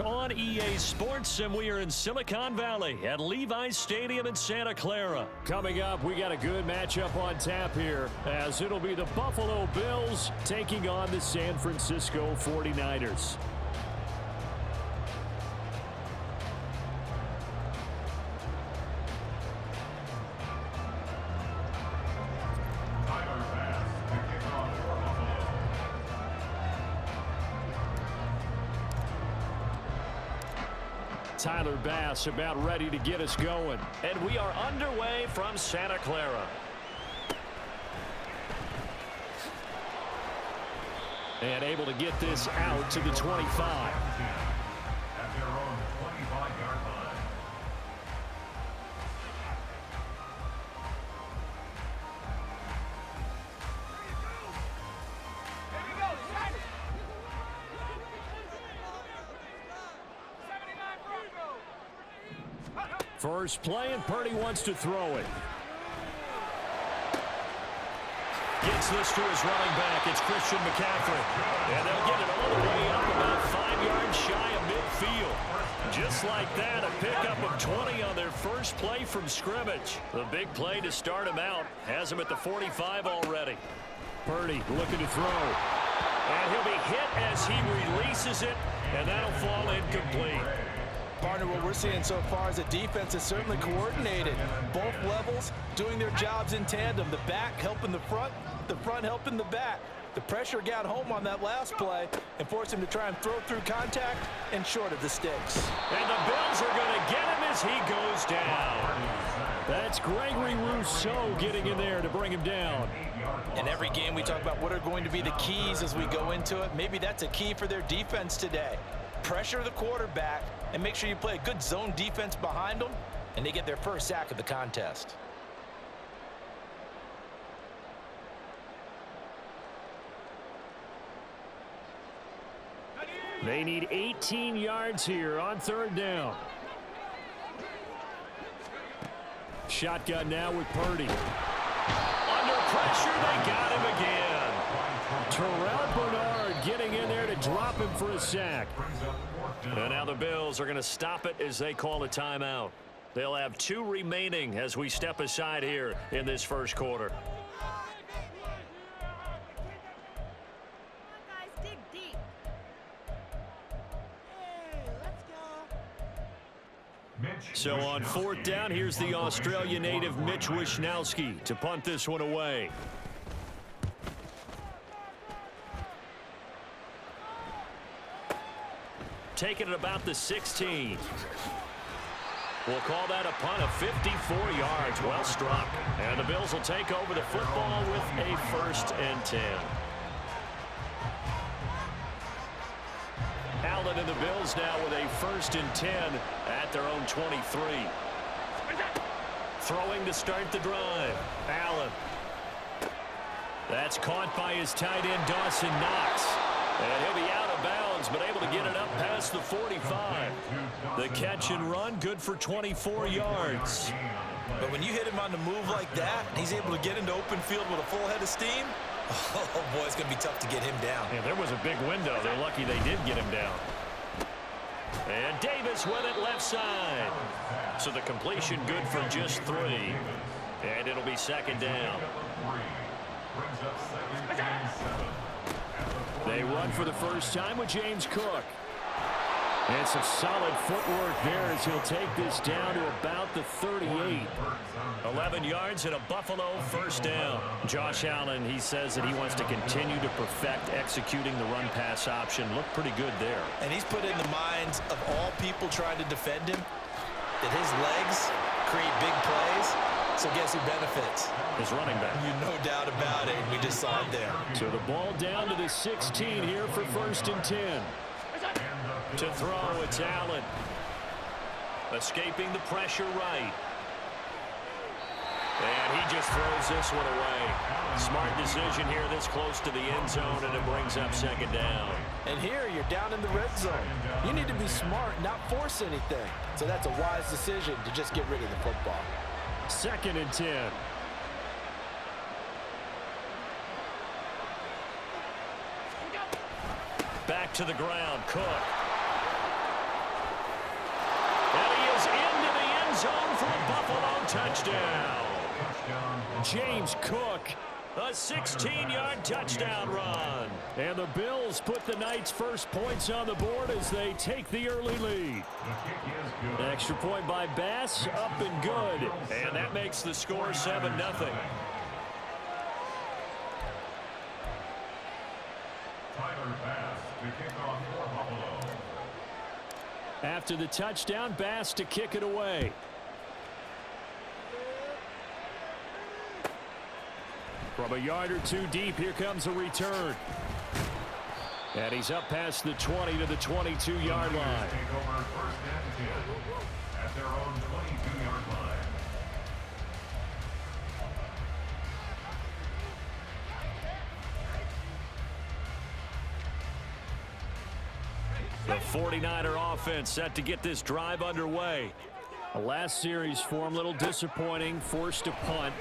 On EA Sports, and we are in Silicon Valley at Levi's Stadium in Santa Clara. Coming up, we got a good matchup on tap here, as it'll be the Buffalo Bills taking on the San Francisco 49ers. Tyler Bass about ready to get us going. And we are underway from Santa Clara. And able to get this out to the 25. At their own 25-yard line. First play, and Purdy wants to throw it. Gets this to his running back. It's Christian McCaffrey. And they'll get it all the way up about 5 yards shy of midfield. Just like that, a pickup of 20 on their first play from scrimmage. The big play to start him out. Has him at the 45 already. Purdy looking to throw. And he'll be hit as he releases it, and that'll fall incomplete. Partner, what we're seeing so far is the defense is certainly coordinated. Both levels doing their jobs in tandem. The back helping the front helping the back. The pressure got home on that last play and forced him to try and throw through contact and short of the sticks. And the Bills are going to get him as he goes down. That's Gregory Rousseau getting in there to bring him down. In every game we talk about what are going to be the keys as we go into it. Maybe that's a key for their defense today. Pressure the quarterback and make sure you play a good zone defense behind them, and they get their first sack of the contest. They need 18 yards here on third down. Shotgun now with Purdy. Under pressure, they got him again. Terrell Bernard getting in there to drop him for a sack. And now the Bills are going to stop it as they call a timeout. They'll have 2 remaining as we step aside here in this first quarter. So on fourth down, here's the Australia native Mitch Wishnowsky to punt this one away. Taking it about the 16. We'll call that a punt of 54 yards. Well struck. And the Bills will take over the football with a 1st and 10. Allen and the Bills now with a 1st and 10 at their own 23. Throwing to start the drive. Allen. That's caught by his tight end, Dawson Knox. And he'll be out of bounds, but able to get it up past the 45. The catch and run, good for 24 yards. But when you hit him on the move like that, he's able to get into open field with a full head of steam. Oh, boy, it's going to be tough to get him down. Yeah, there was a big window. They're lucky they did get him down. And Davis with it left side. So the completion good for just 3. And it'll be 2nd down. They run for the first time with James Cook. And some solid footwork there as he'll take this down to about the 38. 11 yards and a Buffalo 1st down. Josh Allen, he says that he wants to continue to perfect executing the run-pass option. Looked pretty good there. And he's put in the minds of all people trying to defend him that his legs create big plays. So guess who benefits? His running back. No doubt about it. We just saw it there. So the ball down to the 16 here for 1st and 10. To throw, it's Allen. Escaping the pressure right. And he just throws this one away. Smart decision here this close to the end zone, and it brings up 2nd down. And here you're down in the red zone. You need to be smart, not force anything. So that's a wise decision to just get rid of the football. 2nd and 10. Back to the ground, Cook. for a Buffalo touchdown. James Cook, a 16-yard touchdown run. And the Bills put the Knights' first points on the board as they take the early lead. Extra point by Bass, up and good. And that makes the score 7-0. After the touchdown, Bass to kick it away. From a yard or two deep, here comes a return. And he's up past the 20 to the 22-yard line. At their own 22-yard line. The 49er offense set to get this drive underway. The last series for him, a little disappointing, forced to punt.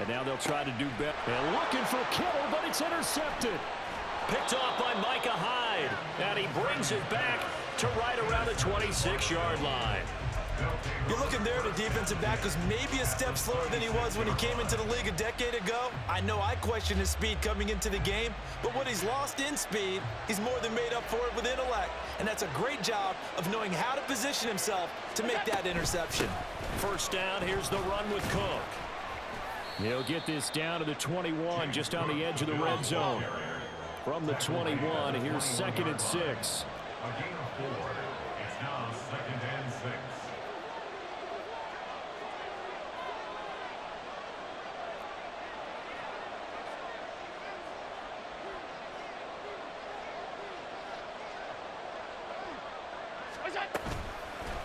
And now they'll try to do better. And looking for Kittle, but it's intercepted. Picked off by Micah Hyde. And he brings it back to right around the 26-yard line. You're looking there, the defensive back was maybe a step slower than he was when he came into the league a decade ago. I know I questioned his speed coming into the game, but what he's lost in speed, he's more than made up for it with intellect. And that's a great job of knowing how to position himself to make that interception. First down, here's the run with Cook. He'll get this down to the 21, just on the edge of the red zone. From the 21, here's 2nd and 6. A gain of 4. It's now 2nd and 6.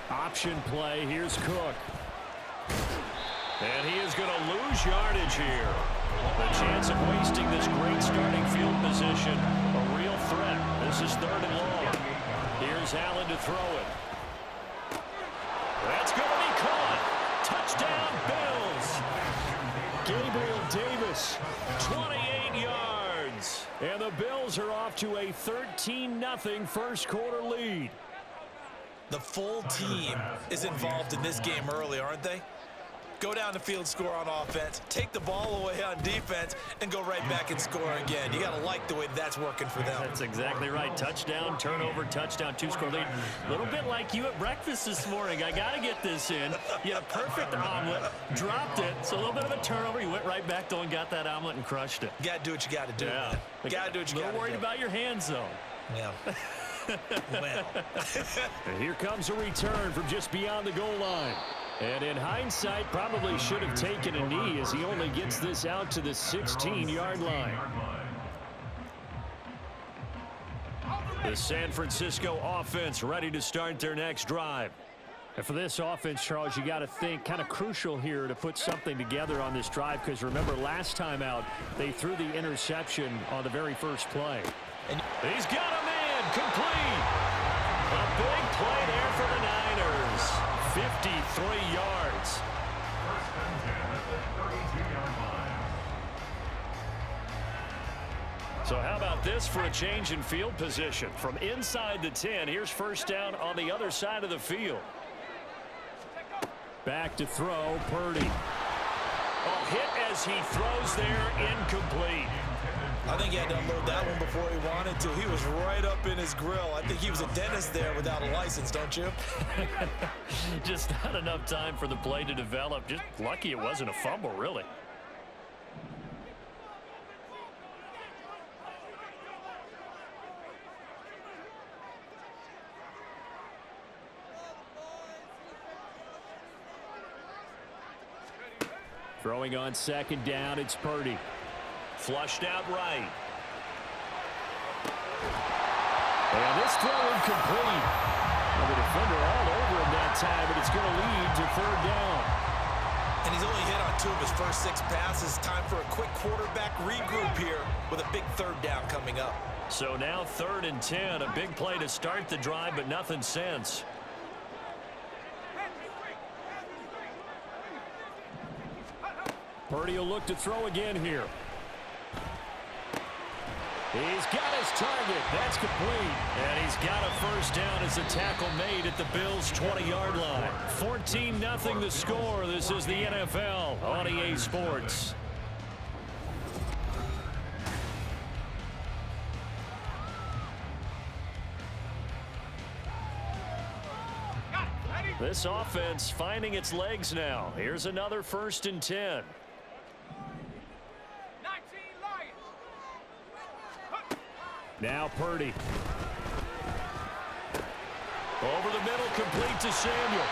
Option play, here's Cook. And he is going to lose yardage here. The chance of wasting this great starting field position, a real threat. This is 3rd and long. Here's Allen to throw it. That's going to be caught. Touchdown, Bills. Gabriel Davis, 28 yards. and the Bills are off to a 13-0 first quarter lead. The full team is involved in this game early, aren't they? Go down the field, score on offense, take the ball away on defense, and go right back and score again. You got to like the way that's working for them. That's exactly right. Touchdown, turnover, touchdown, 2-score lead. A little bit like you at breakfast this morning. I got to get this in. You had a perfect omelet, dropped it, so a little bit of a turnover. You went right back, though, and got that omelet and crushed it. You got to do what you got to do. Yeah. You got to do what you got to do. A little worried about your hands, though. Yeah. Well. And here comes a return from just beyond the goal line. And in hindsight, probably should have taken a knee as he only gets this out to the 16-yard line. The San Francisco offense ready to start their next drive. And for this offense, Charles, you got to think kind of crucial here to put something together on this drive, because remember last time out, they threw the interception on the very first play. And he's got a man complete. A big play there for the Niners. 53 yards. So how about this for a change in field position? From inside the 10, here's first down on the other side of the field. Back to throw, Purdy. Oh, hit as he throws there, incomplete. I think he had to unload that one before he wanted to. He was right up in his grill. I think he was a dentist there without a license, don't you? Just not enough time for the play to develop. Just lucky it wasn't a fumble, really. Throwing on second down, it's Purdy. Flushed out right. And this throw incomplete. Well, the defender all over him that time, but it's going to lead to third down. And he's only hit on 2 of his first 6 passes. Time for a quick quarterback regroup here with a big third down coming up. So now 3rd and 10. A big play to start the drive, but nothing since. Purdy will look to throw again here. He's got his target. That's complete. And he's got a first down as a tackle made at the Bills' 20-yard line. 14-0 the score. This is the NFL on EA Sports. This offense finding its legs now. Here's another 1st and 10. Now Purdy. Over the middle, complete to Samuel.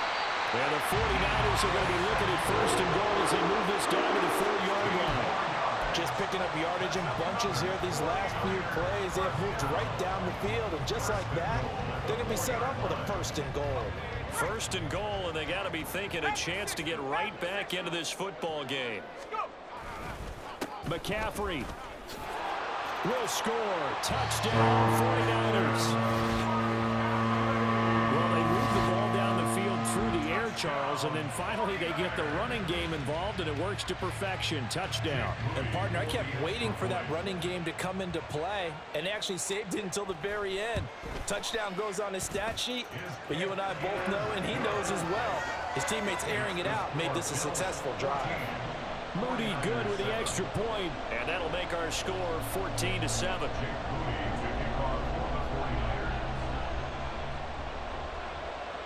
And the 49ers are going to be looking at 1st and goal as they move this down to the 4-yard line. Just picking up yardage in bunches here these last few plays. They have moved right down the field, and just like that, they're going to be set up with a 1st and goal. 1st and goal, and they got to be thinking a chance to get right back into this football game. McCaffrey will score. Touchdown, 49ers. Well, they move the ball down the field through the air, Charles, and then finally they get the running game involved, and it works to perfection. Touchdown. And, partner, I kept waiting for that running game to come into play, and they actually saved it until the very end. Touchdown goes on his stat sheet, but you and I both know, and he knows as well, his teammates airing it out made this a successful drive. Moody good with the extra point, and that'll make our score 14-7.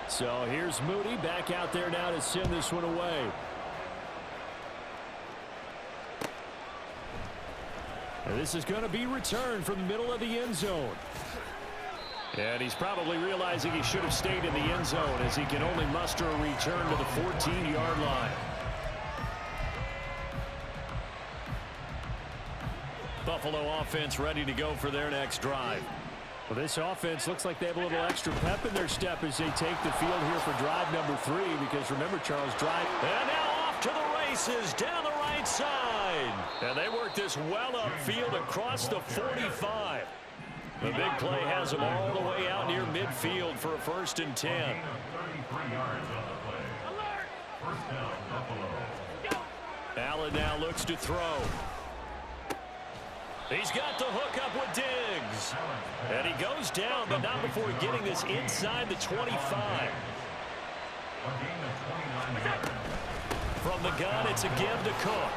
So here's Moody back out there now to send this one away. And this is going to be returned from the middle of the end zone. And he's probably realizing he should have stayed in the end zone as he can only muster a return to the 14-yard line. Buffalo offense ready to go for their next drive. Well, this offense looks like they have a little extra pep in their step as they take the field here for drive number 3, because remember, Charles, drive. And now off to the races down the right side. And they work this well upfield across the 45. The big play has them all the way out near midfield for a 1st and 10. 33 yards on the play. First down, Buffalo. Allen now looks to throw. He's got the hook up with Diggs. And he goes down, but not before getting this inside the 25. From the gun, it's a give to Cook.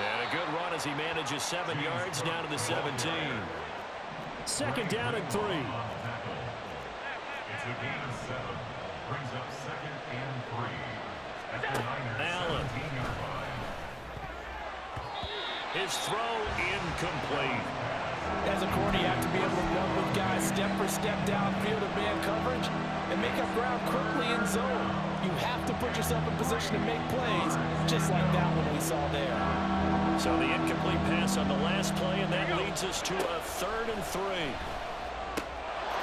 And a good run as he manages 7 yards down to the 17. 2nd down and 3. It's a gain of 7. Brings up 2nd and 3. At the Niners' Allen. 17-yard line. His throw incomplete. As a corner, you have to be able to run with guys step for step downfield in man coverage and make up ground quickly in zone. You have to put yourself in position to make plays, just like that one we saw there. So the incomplete pass on the last play, and that leads us to a 3rd and 3.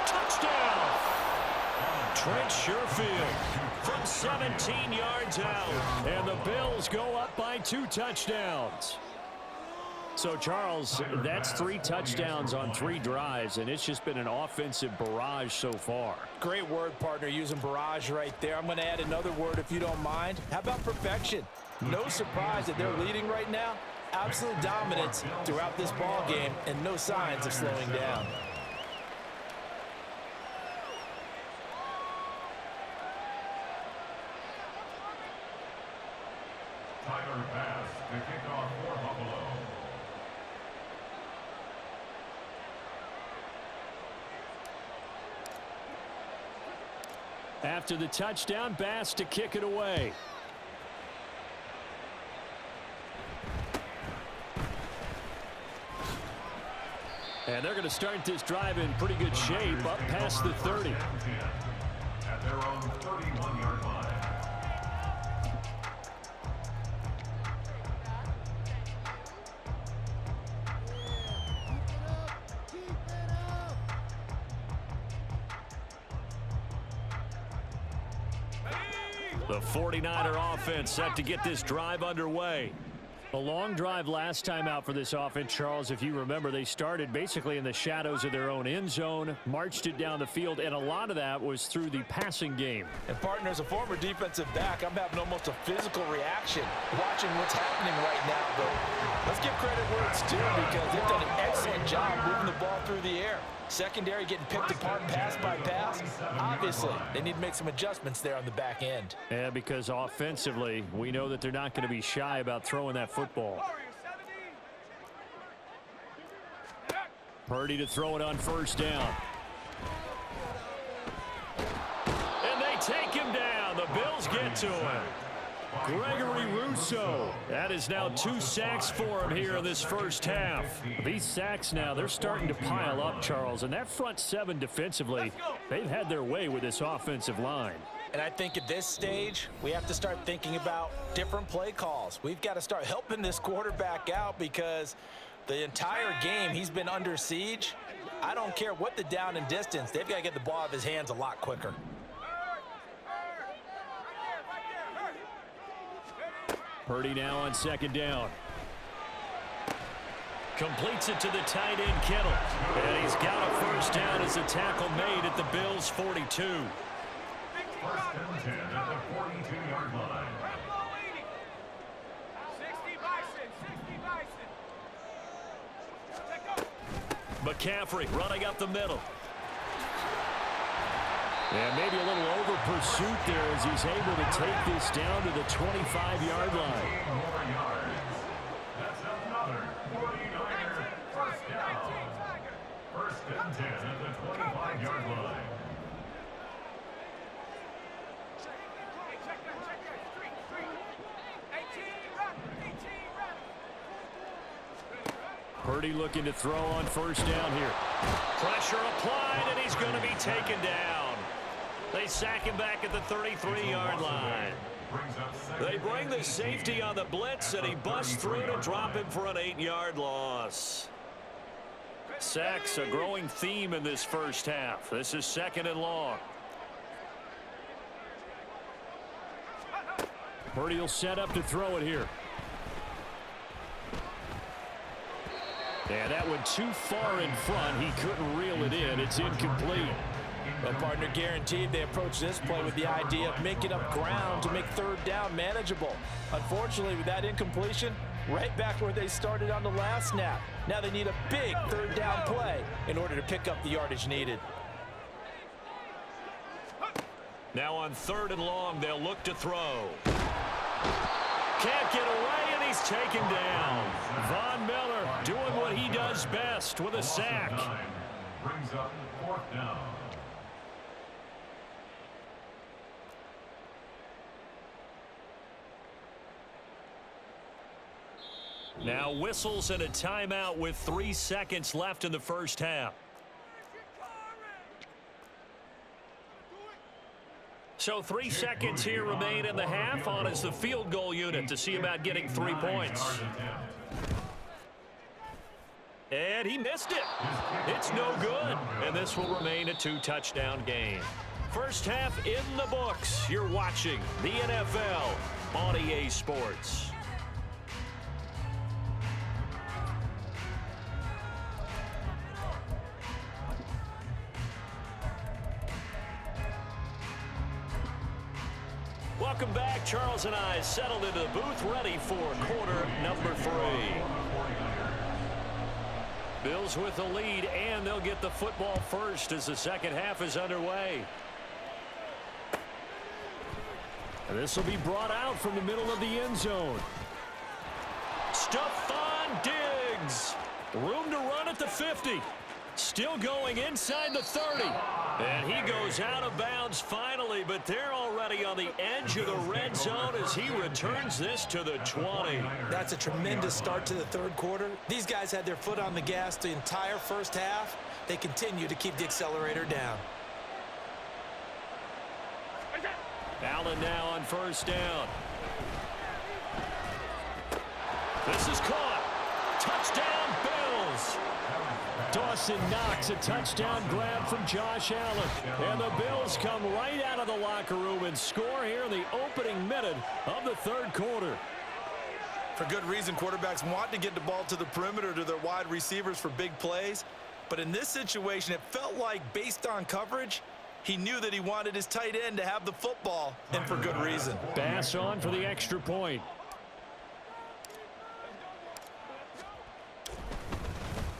Touchdown! Trent Sherfield from 17 yards out. And the Bills go up by 2 touchdowns. So, Charles, that's 3 touchdowns on 3 drives, and it's just been an offensive barrage so far. Great word, partner, using barrage right there. I'm going to add another word if you don't mind. How about perfection? No surprise that they're leading right now. Absolute dominance throughout this ball game and no signs of slowing down. Tyler Bass to kick off for Buffalo. After the touchdown, Bass to kick it away. And they're going to start this drive in pretty good shape, up past the 30. At their own 31-yard line. The 49er offense set to get this drive underway. A long drive last time out for this offense, Charles. If you remember, they started basically in the shadows of their own end zone, marched it down the field, and a lot of that was through the passing game. And partner, as a former defensive back, I'm having almost a physical reaction watching what's happening right now. But let's give credit where it's due because they've done an excellent job moving the ball through the air. Secondary getting picked apart pass by pass. Obviously, they need to make some adjustments there on the back end. Yeah, because offensively, we know that they're not going to be shy about throwing that football. Purdy to throw it on first down. And they take him down. The Bills get to him. Gregory Rousseau. That is now 2 sacks for him here in this first half. These sacks now, they're starting to pile up, Charles. And that front seven defensively, they've had their way with this offensive line. And I think at this stage, we have to start thinking about different play calls. We've got to start helping this quarterback out because the entire game he's been under siege. I don't care what the down and distance. They've got to get the ball out of his hands a lot quicker. Purdy now on second down. Completes it to the tight end, Kittle. And he's got a first down as a tackle made at the Bills' 42. First and 10 at the 42-yard line. McCaffrey running up the middle. And maybe a little over pursuit there as he's able to take this down to the 25-yard line. More yards. That's another 49er first down. First and 10 at the 25-yard line. Purdy looking to throw on first down here. Pressure applied, and he's going to be taken down. They sack him back at the 33-yard line. They bring the safety on the blitz, and he busts through to drop him for an 8-yard loss. Sacks a growing theme in this first half. This is second and long. Purdy will set up to throw it here. And that went too far in front. He couldn't reel it in. It's incomplete. Well, partner, guaranteed they approach this play with the idea of making up ground to make third down manageable. Unfortunately, with that incompletion, right back where they started on the last snap. Now they need a big third down play in order to pick up the yardage needed. Now on third and long, they'll look to throw. Can't get away, and he's taken down. Von Miller doing what he does best with a sack. Brings up fourth down. Now whistles and a timeout with 3 seconds left in the first half. So 3 seconds here remain in the half. On is the field goal unit to see about getting 3 points. And he missed it. It's no good. And this will remain a 2-touchdown game. First half in the books. You're watching the NFL on EA Sports. Welcome back. Charles and I settled into the booth, ready for quarter number 3. Bills with the lead, and they'll get the football first as the second half is underway. And this will be brought out from the middle of the end zone. Stephon Diggs. Room to run at the 50. Still going inside the 30. And he goes out of bounds finally, but they're already on the edge of the red zone as he returns this to the 20. That's a tremendous start to the third quarter. These guys had their foot on the gas the entire first half. They continue to keep the accelerator down. Allen now on first down. This is caught. Touchdown, Bills. Dawson Knox, a touchdown grab from Josh Allen. And the Bills come right out of the locker room and score here in the opening minute of the third quarter. For good reason, quarterbacks want to get the ball to the perimeter to their wide receivers for big plays. But in this situation, it felt like, based on coverage, he knew that he wanted his tight end to have the football, and for good reason. Pass on for the extra point.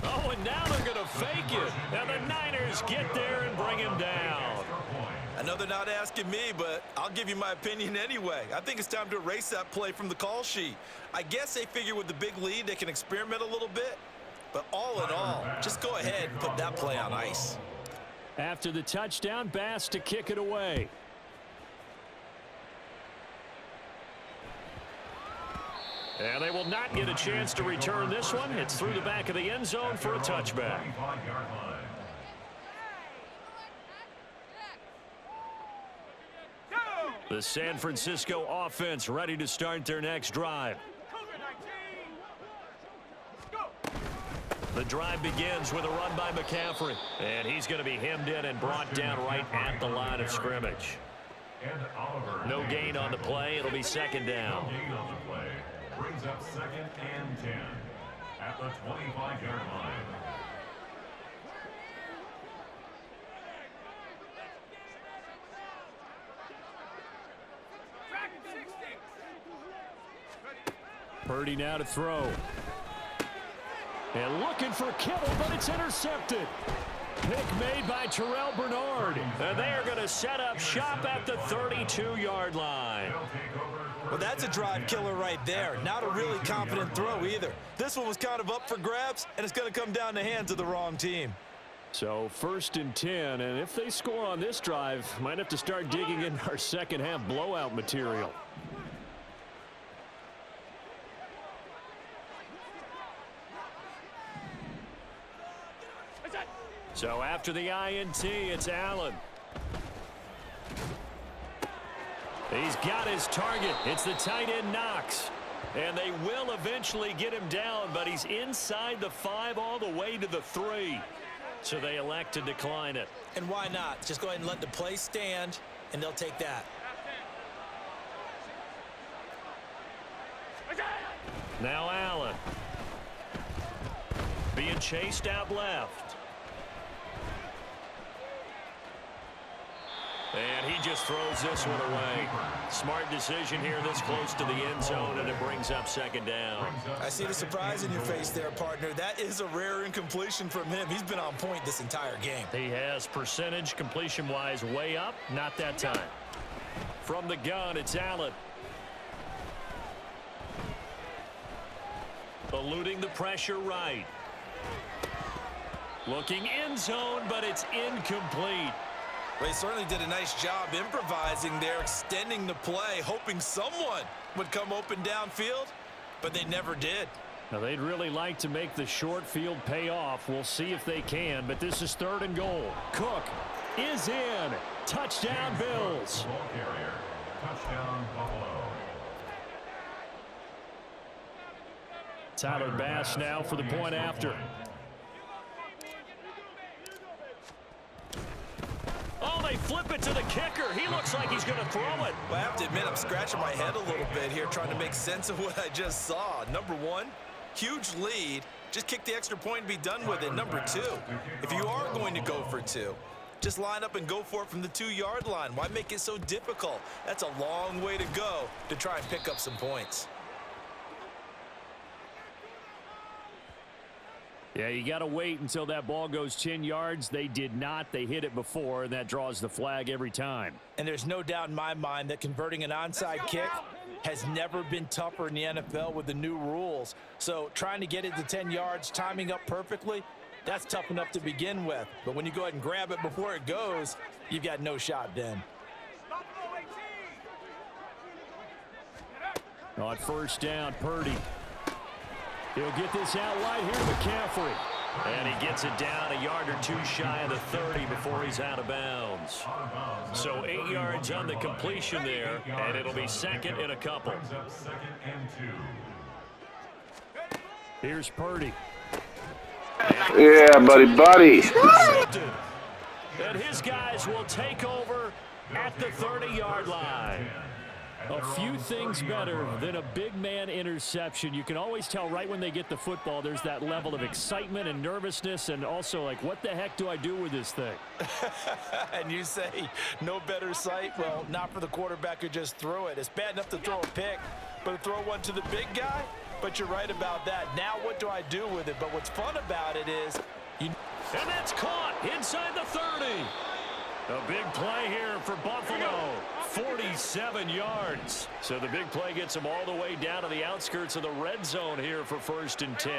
Oh, and now they're going to fake it. Now the Niners get there and bring him down. I know they're not asking me, but I'll give you my opinion anyway. I think it's time to erase that play from the call sheet. I guess they figure with the big lead they can experiment a little bit. But all in all, just go ahead and put that play on ice. After the touchdown, Bass to kick it away. And they will not get a chance to return this one. It's through the back of the end zone for a touchback. The San Francisco offense ready to start their next drive. The drive begins with a run by McCaffrey. And he's going to be hemmed in and brought down right at the line of scrimmage. No gain on the play. It'll be second down. Brings up 2nd and 10 at the 25-yard line. Purdy now to throw. And looking for Kittle, but it's intercepted. Pick made by Terrell Bernard. And they are going to set up shop at the 32-yard line. Well, that's a drive killer right there. Not a really confident throw either. This one was kind of up for grabs, and it's going to come down the hands of the wrong team. So 1st and 10, and if they score on this drive, might have to start digging in our second half blowout material. So after the INT, it's Allen. He's got his target. It's the tight end Knox. And they will eventually get him down, but he's inside the 5 all the way to the 3. So they elect to decline it. And why not? Just go ahead and let the play stand, and they'll take that. Now Allen. Being chased out left. And he just throws this one away. Smart decision here this close to the end zone, and it brings up second down. I see the surprise in your face there, partner. That is a rare incompletion from him. He's been on point this entire game. He has percentage completion-wise way up. Not that time. From the gun, it's Allen. Eluding the pressure right. Looking end zone, but it's incomplete. They certainly did a nice job improvising there, extending the play, hoping someone would come open downfield, but they never did. Now, they'd really like to make the short field pay off. We'll see if they can, but this is 3rd and goal. Cook is in. Touchdown, Bills. Ball carrier. Touchdown, Buffalo. Tyler Bass now for the point after. Oh, they flip it to the kicker. He looks like he's going to throw it. Well, I have to admit, I'm scratching my head a little bit here trying to make sense of what I just saw. Number one, huge lead. Just kick the extra point and be done with it. Number two, if you are going to go for 2, just line up and go for it from the 2-yard line. Why make it so difficult? That's a long way to go to try and pick up some points. Yeah, you got to wait until that ball goes 10 yards. They did not. They hit it before, and that draws the flag every time. And there's no doubt in my mind that converting an onside kick has never been tougher in the NFL with the new rules. So trying to get it to 10 yards, timing up perfectly, that's tough enough to begin with. But when you go ahead and grab it before it goes, you've got no shot then. On 1st down, Purdy. He'll get this out wide here to McCaffrey. And he gets it down a yard or 2 shy of the 30 before he's out of bounds. So 8 yards on the completion there, and it'll be 2nd and a couple. Here's Purdy. Yeah, buddy. And his guys will take over at the 30-yard line. A few things better than a big man interception. You can always tell right when they get the football, there's that level of excitement and nervousness, and also like, what the heck do I do with this thing? And you say no better sight? Well, not for the quarterback who just threw it. It's bad enough to throw a pick, but to throw one to the big guy? But you're right about that. Now what do I do with it? But what's fun about it is And that's caught inside the 30. A big play here for Buffalo. 47 yards. So the big play gets them all the way down to the outskirts of the red zone here for 1st and 10.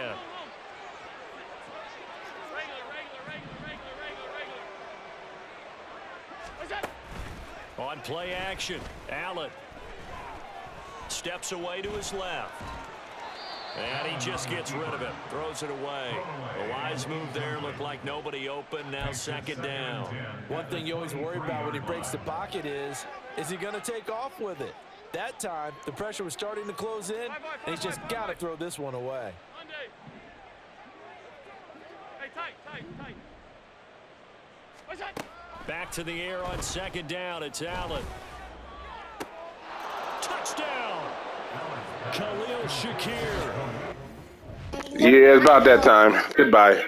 On play action, Allen steps away to his left. And he just gets rid of it. Throws it away. A wise move there. Looked like nobody open. Now 2nd down. one thing you always worry about when he breaks the pocket is he going to take off with it? That time, the pressure was starting to close in, and he's just got to throw this one away. Back to the air on 2nd down. It's Allen. Touchdown! Khalil Shakir. Yeah, it's about that time. Goodbye.